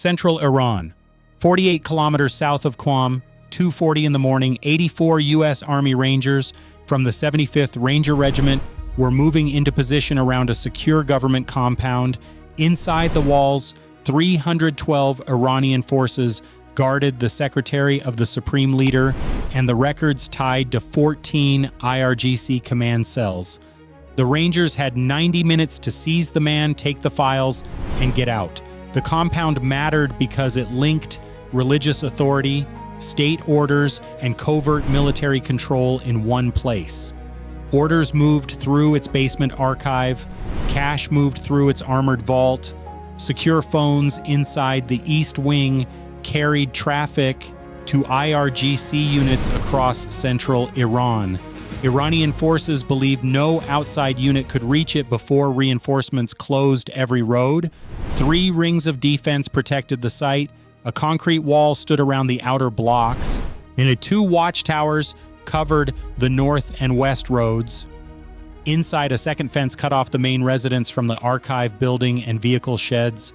Central Iran. 48 kilometers south of Qom, 2:40 in the morning, 84 U.S. Army Rangers from the 75th Ranger Regiment were moving into position around a secure government compound. Inside the walls, 312 Iranian forces guarded the secretary of the Supreme Leader and the records tied to 14 IRGC command cells. The Rangers had 90 minutes to seize the man, take the files, and get out. The compound mattered because it linked religious authority, state orders, and covert military control in one place. Orders moved through its basement archive, cash moved through its armored vault, secure phones inside the East Wing carried traffic to IRGC units across central Iran. Iranian forces believed no outside unit could reach it before reinforcements closed every road. 3 rings of defense protected the site. A concrete wall stood around the outer blocks, and 2 watchtowers covered the north and west roads. Inside, a second fence cut off the main residence from the archive building and vehicle sheds.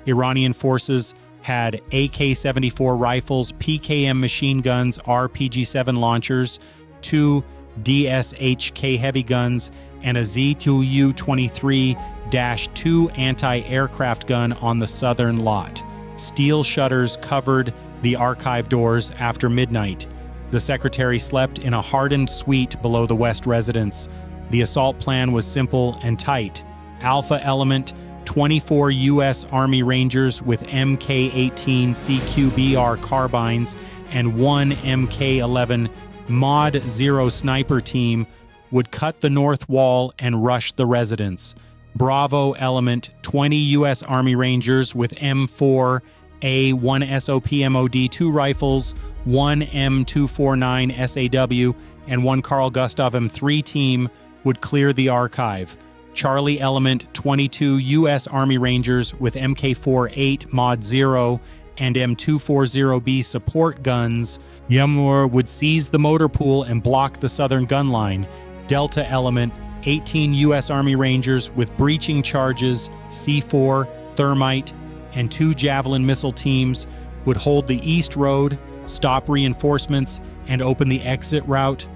Iranian forces had AK-74 rifles, PKM machine guns, RPG-7 launchers, 2 DSHK heavy guns, and a Z2U-23-2 anti-aircraft gun on the southern lot. Steel shutters covered the archive doors after midnight. The secretary slept in a hardened suite below the west residence. The assault plan was simple and tight. Alpha element, 24 U.S. Army Rangers with MK18 CQBR carbines and 1 MK11 Mod 0 sniper team would cut the north wall and rush the residence. Bravo element, 20 U.S. Army Rangers with M4A, 1 SOP-MOD, 2 rifles, 1 M249 SAW, and 1 Carl Gustav M3 team would clear the archive. Charlie element, 22 U.S. Army Rangers with MK48 Mod 0 and M240B support guns. Yamur would seize the motor pool and block the southern gun line. Delta element, 18 U.S. Army Rangers with breaching charges, C4, thermite, and 2 Javelin missile teams would hold the east road, stop reinforcements, and open the exit route.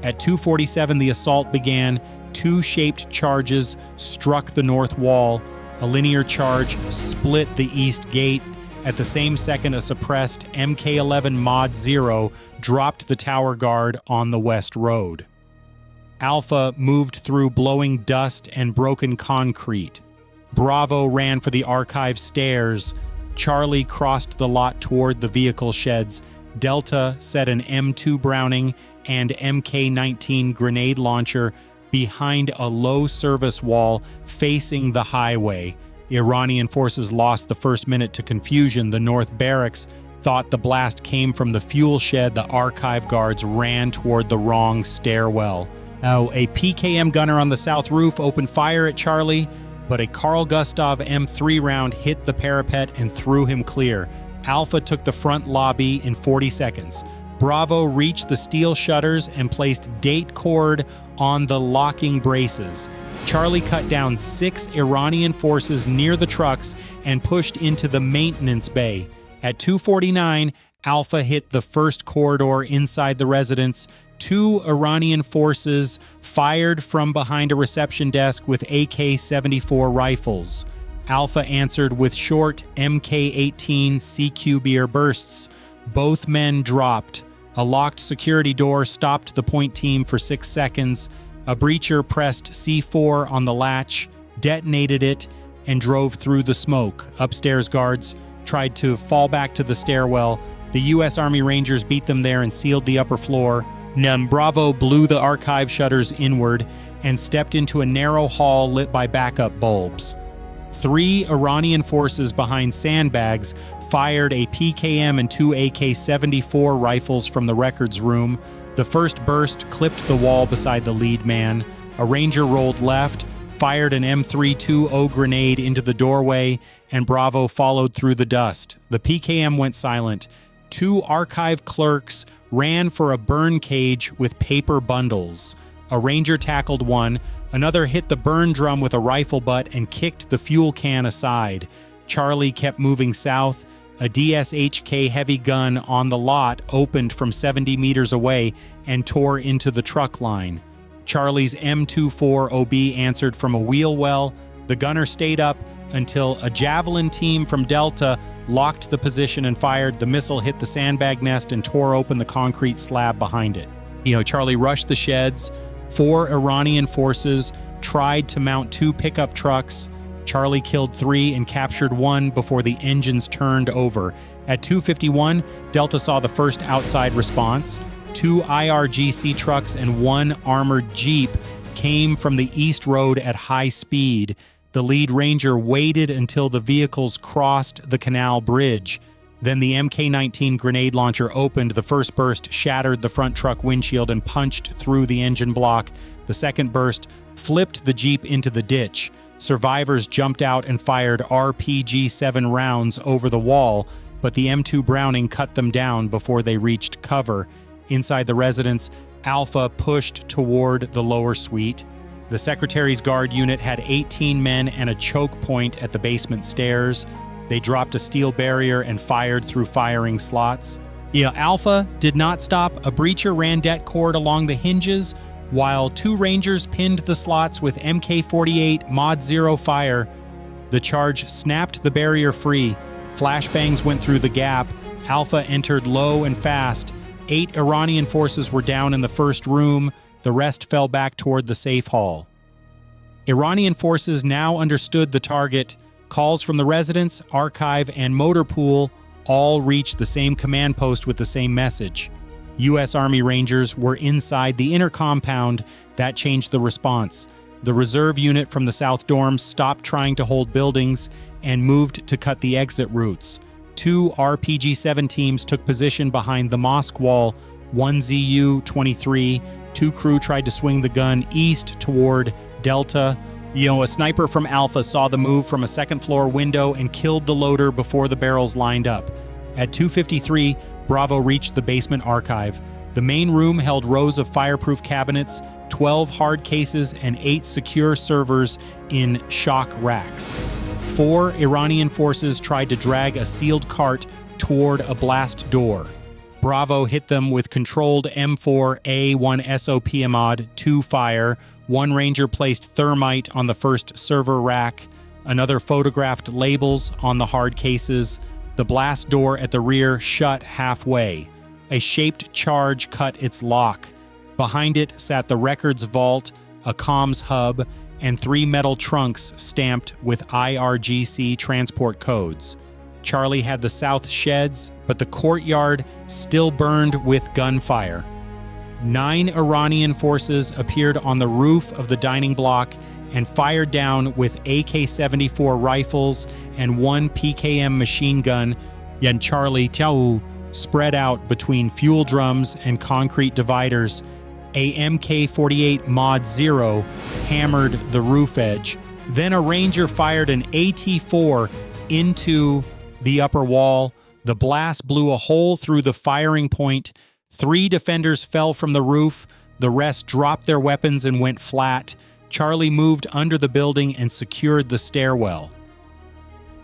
At 2:47, the assault began. 2 shaped charges struck the north wall. A linear charge split the east gate. At the same second, a suppressed MK11 Mod 0 dropped the tower guard on the west road. Alpha moved through blowing dust and broken concrete. Bravo ran for the archive stairs. Charlie crossed the lot toward the vehicle sheds. Delta set an M2 Browning and MK19 grenade launcher behind a low service wall facing the highway. Iranian forces lost the first minute to confusion. The north barracks thought the blast came from the fuel shed. The archive guards ran toward the wrong stairwell. Now, a PKM gunner on the south roof opened fire at Charlie, but a Carl Gustav M3 round hit the parapet and threw him clear. Alpha took the front lobby in 40 seconds. Bravo reached the steel shutters and placed date cord on the locking braces. Charlie cut down 6 Iranian forces near the trucks and pushed into the maintenance bay. At 2:49, Alpha hit the first corridor inside the residence. 2 Iranian forces fired from behind a reception desk with AK-74 rifles. Alpha answered with short MK18 CQBR bursts. Both men dropped. A locked security door stopped the point team for 6 seconds. A breacher pressed C4 on the latch, detonated it, and drove through the smoke. Upstairs guards tried to fall back to the stairwell. The U.S. Army Rangers beat them there and sealed the upper floor. Then Bravo blew the archive shutters inward and stepped into a narrow hall lit by backup bulbs. 3 Iranian forces behind sandbags fired a PKM and 2 AK-74 rifles from the records room. The first burst clipped the wall beside the lead man. A Ranger rolled left, fired an M320 grenade into the doorway, and Bravo followed through the dust. The PKM went silent. 2 archive clerks ran for a burn cage with paper bundles. A Ranger tackled one. Another hit the burn drum with a rifle butt and kicked the fuel can aside. Charlie kept moving south. A DSHK heavy gun on the lot opened from 70 meters away and tore into the truck line. Charlie's M24 OB answered from a wheel well. The gunner stayed up until a Javelin team from Delta locked the position and fired. The missile hit the sandbag nest and tore open the concrete slab behind it. Charlie rushed the sheds. 4 Iranian forces tried to mount 2 pickup trucks. Charlie killed 3 and captured 1 before the engines turned over. At 2:51, Delta saw the first outside response. 2 IRGC trucks and 1 armored Jeep came from the east road at high speed. The lead Ranger waited until the vehicles crossed the canal bridge. Then the MK18 grenade launcher opened. The first burst shattered the front truck windshield and punched through the engine block. The second burst flipped the Jeep into the ditch. Survivors jumped out and fired RPG-7 rounds over the wall, but the M2 Browning cut them down before they reached cover. Inside the residence, Alpha pushed toward the lower suite. The Secretary's Guard unit had 18 men and a choke point at the basement stairs. They dropped a steel barrier and fired through firing slots. Alpha did not stop. A breacher ran det cord along the hinges, while 2 Rangers pinned the slots with MK48 Mod 0 fire. The charge snapped the barrier free. Flashbangs went through the gap. Alpha entered low and fast. 8 Iranian forces were down in the first room. The rest fell back toward the safe hall. Iranian forces now understood the target. Calls from the residence, archive, and motor pool all reached the same command post with the same message. U.S. Army Rangers were inside the inner compound. That changed the response. The reserve unit from the South Dorms stopped trying to hold buildings and moved to cut the exit routes. 2 RPG-7 teams took position behind the mosque wall. 1 ZU-23. 2 crew tried to swing the gun east toward Delta. A sniper from Alpha saw the move from a second-floor window and killed the loader before the barrels lined up. At 2:53, Bravo reached the basement archive. The main room held rows of fireproof cabinets, 12 hard cases, and 8 secure servers in shock racks. 4 Iranian forces tried to drag a sealed cart toward a blast door. Bravo hit them with controlled M4A1 SOP mod 2 fire. 1 Ranger placed thermite on the first server rack. Another photographed labels on the hard cases. The blast door at the rear shut halfway. A shaped charge cut its lock. Behind it sat the records vault, a comms hub, and 3 metal trunks stamped with IRGC transport codes. Charlie had the south sheds, but the courtyard still burned with gunfire. 9 Iranian forces appeared on the roof of the dining block and fired down with AK-74 rifles and 1 PKM machine gun. Yen Charlie Tiao spread out between fuel drums and concrete dividers. A MK48 Mod 0 hammered the roof edge. Then a Ranger fired an AT-4 into the upper wall. The blast blew a hole through the firing point. 3 defenders fell from the roof. The rest dropped their weapons and went flat. Charlie moved under the building and secured the stairwell.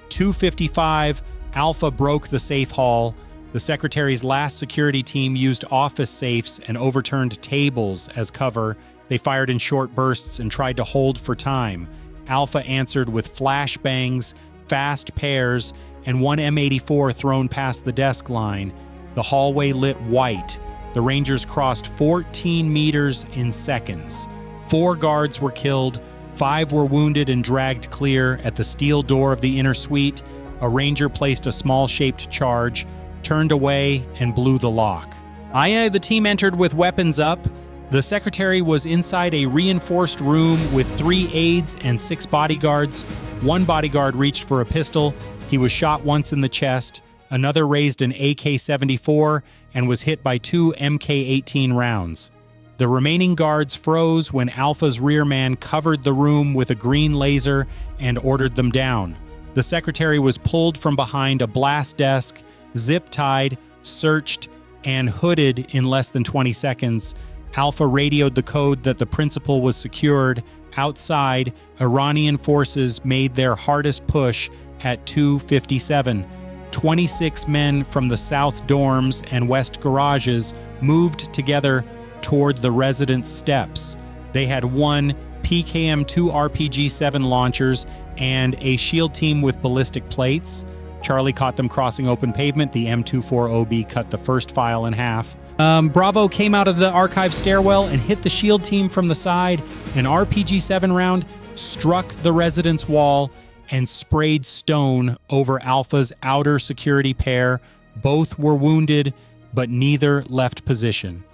2:55, Alpha broke the safe hall. The Secretary's last security team used office safes and overturned tables as cover. They fired in short bursts and tried to hold for time. Alpha answered with flashbangs, fast pairs, and 1 M84 thrown past the desk line. The hallway lit white. The Rangers crossed 14 meters in seconds. 4 guards were killed. 5 were wounded and dragged clear. At the steel door of the inner suite, a Ranger placed a small-shaped charge, turned away, and blew the lock. The team entered with weapons up. The Secretary was inside a reinforced room with 3 aides and 6 bodyguards. 1 bodyguard reached for a pistol. He was shot once in the chest. Another raised an AK-74 and was hit by 2 MK18 rounds. The remaining guards froze when Alpha's rear man covered the room with a green laser and ordered them down. The Secretary was pulled from behind a blast desk, zip-tied, searched, and hooded in less than 20 seconds. Alpha radioed the code that the principal was secured. Outside, Iranian forces made their hardest push at 2:57. 26 men from the south dorms and west garages moved together toward the residence steps. They had one PKM-2 RPG-7 launchers and a shield team with ballistic plates. Charlie caught them crossing open pavement. The M24OB cut the first file in half. Bravo came out of the archive stairwell and hit the shield team from the side. An RPG-7 round struck the residence wall and sprayed stone over Alpha's outer security pair. Both were wounded, but neither left position.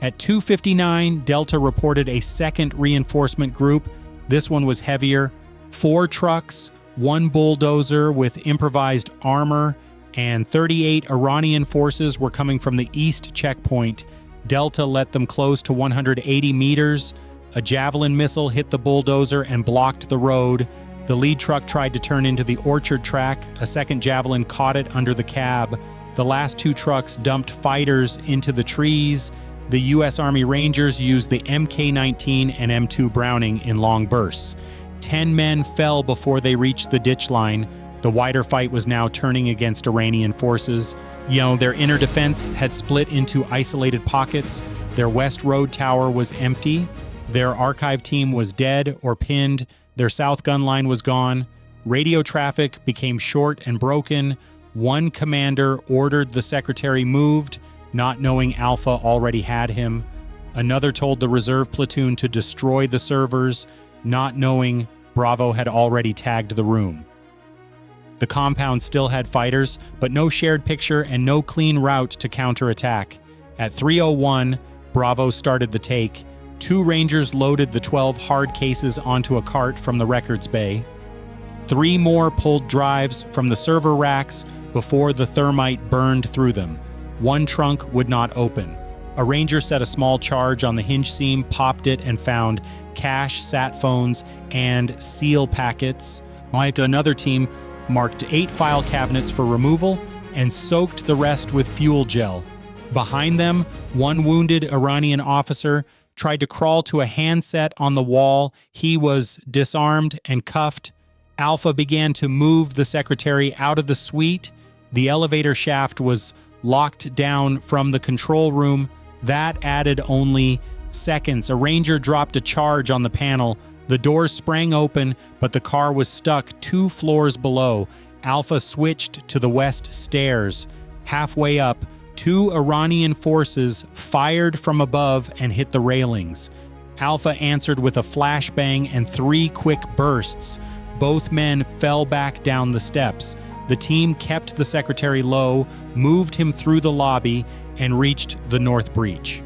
At 2:59, Delta reported a second reinforcement group. This one was heavier. 4 trucks, 1 bulldozer with improvised armor, and 38 Iranian forces were coming from the east checkpoint. Delta let them close to 180 meters. A Javelin missile hit the bulldozer and blocked the road. The lead truck tried to turn into the orchard track. A second Javelin caught it under the cab. The last 2 trucks dumped fighters into the trees. The U.S. Army Rangers used the MK19 and M2 Browning in long bursts. 10 men fell before they reached the ditch line. The wider fight was now turning against Iranian forces. Their inner defense had split into isolated pockets. Their west road tower was empty. Their archive team was dead or pinned. Their south gun line was gone. Radio traffic became short and broken. One commander ordered the secretary moved, not knowing Alpha already had him. Another told the reserve platoon to destroy the servers, not knowing Bravo had already tagged the room. The compound still had fighters, but no shared picture and no clean route to counterattack. At 3:01, Bravo started the take. 2 Rangers loaded the 12 hard cases onto a cart from the records bay. 3 more pulled drives from the server racks before the thermite burned through them. 1 trunk would not open. A Ranger set a small charge on the hinge seam, popped it, and found cash, sat phones, and seal packets. Another team marked 8 file cabinets for removal and soaked the rest with fuel gel. Behind them, 1 wounded Iranian officer tried to crawl to a handset on the wall. He was disarmed and cuffed. Alpha began to move the secretary out of the suite. The elevator shaft was locked down from the control room. That added only seconds. A Ranger dropped a charge on the panel. The doors sprang open, but the car was stuck 2 floors below. Alpha switched to the west stairs. Halfway up, 2 Iranian forces fired from above and hit the railings. Alpha answered with a flashbang and 3 quick bursts. Both men fell back down the steps. The team kept the secretary low, moved him through the lobby, and reached the north breach.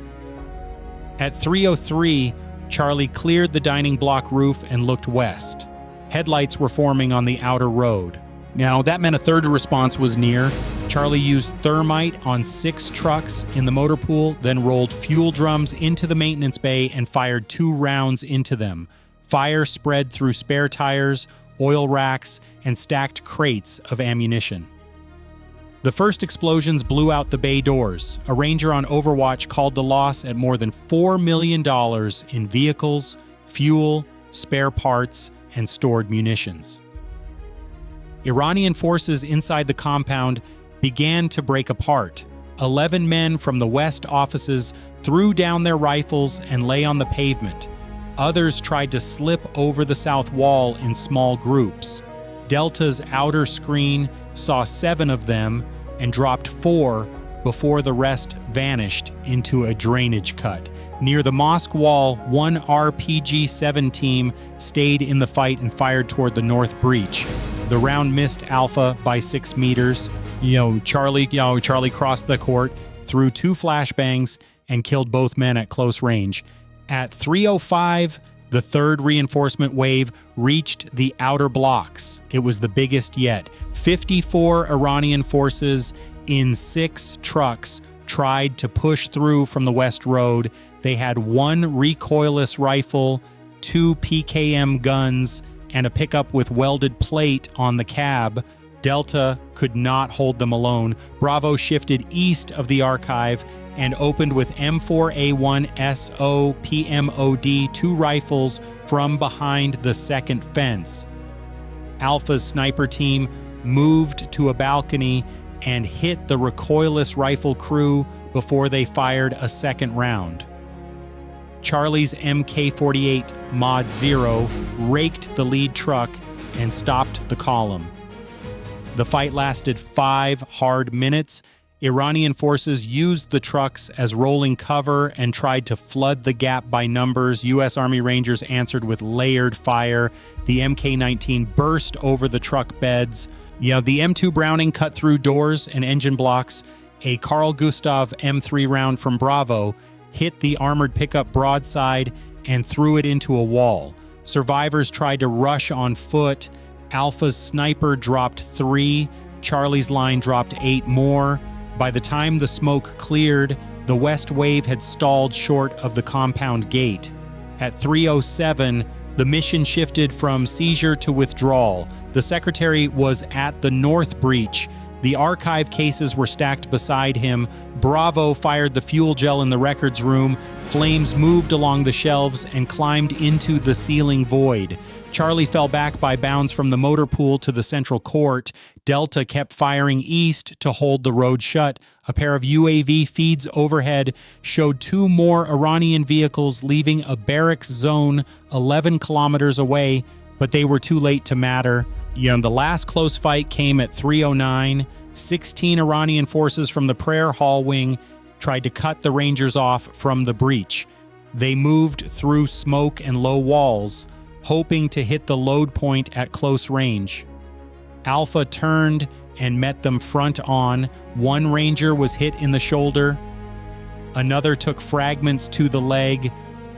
At 3:03, Charlie cleared the dining block roof and looked west. Headlights were forming on the outer road. Now, that meant a third response was near. Charlie used thermite on 6 trucks in the motor pool, then rolled fuel drums into the maintenance bay and fired 2 rounds into them. Fire spread through spare tires, oil racks, and stacked crates of ammunition. The first explosions blew out the bay doors. A Ranger on Overwatch called the loss at more than $4 million in vehicles, fuel, spare parts, and stored munitions. Iranian forces inside the compound began to break apart. 11 men from the west offices threw down their rifles and lay on the pavement. Others tried to slip over the south wall in small groups. Delta's outer screen saw 7 of them and dropped 4 before the rest vanished into a drainage cut. Near the mosque wall, 1 RPG-7 team stayed in the fight and fired toward the north breach. The round missed Alpha by 6 meters. Charlie crossed the court, threw 2 flashbangs, and killed both men at close range. At 3:05, the 3rd reinforcement wave reached the outer blocks. It was the biggest yet. 54 Iranian forces in 6 trucks tried to push through from the west road. They had 1 recoilless rifle, 2 PKM guns, and a pickup with welded plate on the cab. Delta could not hold them alone. Bravo shifted east of the archive and opened with M4A1 SO PMOD 2 rifles from behind the second fence. Alpha's sniper team moved to a balcony and hit the recoilless rifle crew before they fired a second round. Charlie's MK48 Mod 0 raked the lead truck and stopped the column. The fight lasted 5 hard minutes. Iranian forces used the trucks as rolling cover and tried to flood the gap by numbers. U.S. Army Rangers answered with layered fire. The MK19 burst over the truck beds. The M2 Browning cut through doors and engine blocks. A Carl Gustav M3 round from Bravo hit the armored pickup broadside and threw it into a wall. Survivors tried to rush on foot. Alpha's sniper dropped 3. Charlie's line dropped 8 more. By the time the smoke cleared, the west wave had stalled short of the compound gate. At 3:07, the mission shifted from Seizure to Withdrawal. The Secretary was at the north breach. The archive cases were stacked beside him. Bravo fired the fuel gel in the records room. Flames moved along the shelves and climbed into the ceiling void. Charlie fell back by bounds from the motor pool to the central court. Delta kept firing east to hold the road shut. A pair of UAV feeds overhead showed 2 more Iranian vehicles leaving a barracks zone 11 kilometers away, but they were too late to matter. The last close fight came at 3:09. 16 Iranian forces from the prayer hall wing tried to cut the Rangers off from the breach. They moved through smoke and low walls, hoping to hit the load point at close range. Alpha turned and met them front on. 1 Ranger was hit in the shoulder. Another took fragments to the leg.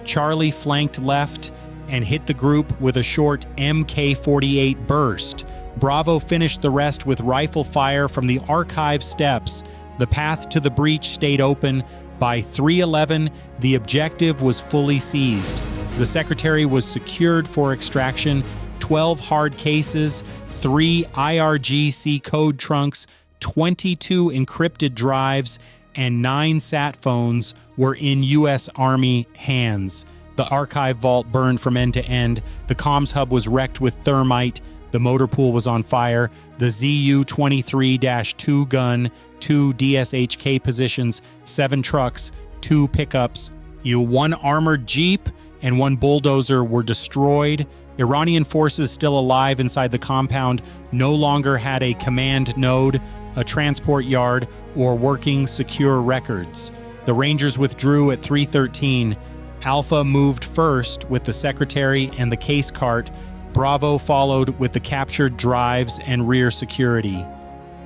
Charlie flanked left and hit the group with a short MK48 burst. Bravo finished the rest with rifle fire from the archive steps. The path to the breach stayed open. By 3:11, the objective was fully seized. The Secretary was secured for extraction. 12 hard cases, 3 IRGC code trunks, 22 encrypted drives, and 9 sat phones were in U.S. Army hands. The archive vault burned from end to end. The comms hub was wrecked with thermite. The motor pool was on fire. The ZU-23-2 gun, 2 DSHK positions, 7 trucks, 2 pickups, 1 armored jeep, and 1 bulldozer were destroyed. Iranian forces still alive inside the compound no longer had a command node, a transport yard, or working secure records. The Rangers withdrew at 3:13. Alpha moved first with the Secretary and the case cart. Bravo followed with the captured drives and rear security.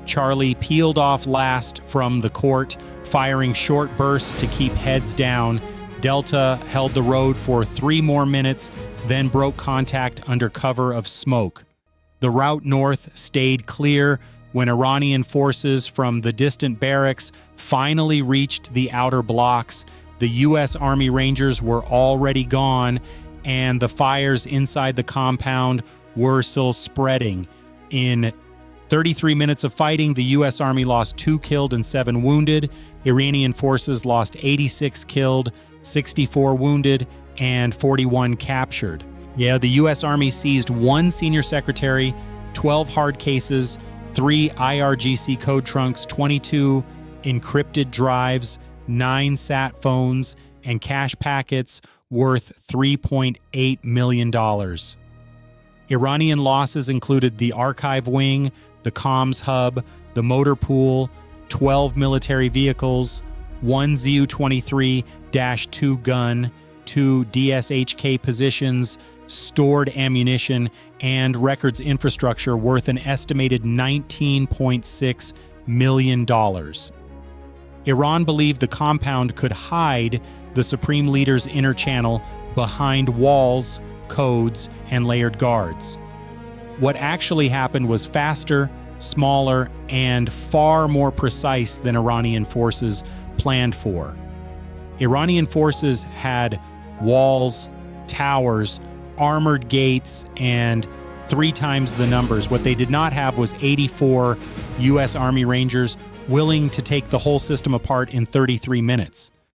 Charlie peeled off last from the court, firing short bursts to keep heads down. Delta held the road for 3 more minutes, then broke contact under cover of smoke. The route north stayed clear when Iranian forces from the distant barracks finally reached the outer blocks. The U.S. Army Rangers were already gone, and the fires inside the compound were still spreading. In 33 minutes of fighting, the U.S. Army lost 2 killed and 7 wounded. Iranian forces lost 86 killed, 64 wounded, and 41 captured. The U.S. Army seized 1 senior secretary, 12 hard cases, 3 IRGC code trunks, 22 encrypted drives, 9 sat phones, and cash packets worth $3.8 million. Iranian losses included the archive wing, the comms hub, the motor pool, 12 military vehicles, 1 ZU-23-2 gun, 2 DSHK positions, stored ammunition, and records infrastructure worth an estimated $19.6 million. Iran believed the compound could hide the Supreme Leader's inner channel behind walls, codes, and layered guards. What actually happened was faster, smaller, and far more precise than Iranian forces planned for. Iranian forces had walls, towers, armored gates, and 3 times the numbers. What they did not have was 84 U.S. Army Rangers willing to take the whole system apart in 33 minutes.